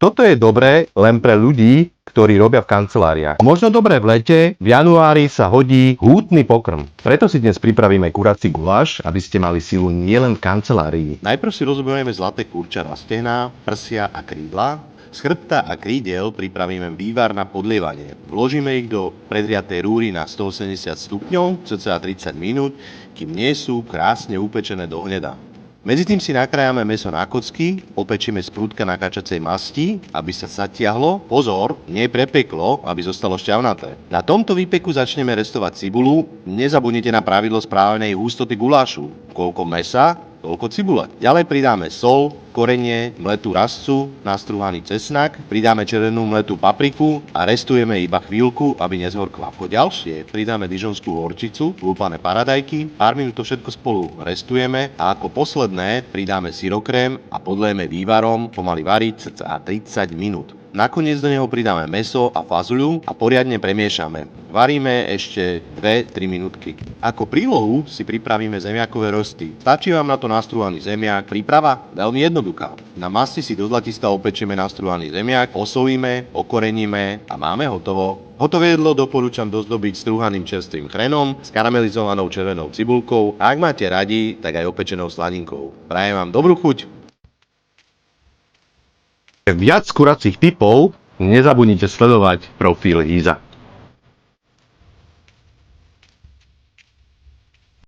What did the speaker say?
Toto je dobré len pre ľudí, ktorí robia v kanceláriách. Možno dobré v lete, v januári sa hodí hútny pokrm. Preto si dnes pripravíme kurací guláš, aby ste mali silu nielen v kancelárii. Najprv si rozoberieme zlaté kurča na stehná, prsia a krídla. Z chrbta a krídel pripravíme vývar na podlievanie. Vložíme ich do predriatej rúry na 180 stupňov, cca 30 minút, kým nie sú krásne upečené do hneda. Medzi tým si nakrájame mäso na kocky, opečíme z prúdka na kačacej masti, aby sa zatiahlo. Pozor, nie prepeklo, aby zostalo šťavnaté. Na tomto výpeku začneme restovať cibulu. Nezabudnite na pravidlo správnej hustoty gulášu. Koľko mäsa, toľko cibule. Ďalej pridáme sol, korenie, mletú rastcu, nastruhaný cesnak, pridáme červenú mletú papriku a restujeme iba chvíľku, aby nezhorkla. Po ďalšie pridáme dižonskú horčicu, lúpané paradajky, pár minút to všetko spolu restujeme a ako posledné pridáme syrokrém a podlejeme vývarom pomaly variť cca 30 minút. Nakoniec do neho pridáme mäso a fazuľu a poriadne premiešame. Varíme ešte 2-3 minútky. Ako prílohu si pripravíme zemiakové rosty. Stačí vám na to nastruhaný zemiak. Príprava? Veľmi jednoduchá. Na masti si do zlatista opečieme nastruhaný zemiak, osolíme, okoreníme a máme hotovo. Hotové jedlo doporúčam dozdobiť strúhaným čerstvým chrenom, s karamelizovanou červenou cibulkou a ak máte radi, tak aj opečenou sladinkou. Prajem vám dobrú chuť. Viac kuracích tipov nezabudnite sledovať profil Hýza.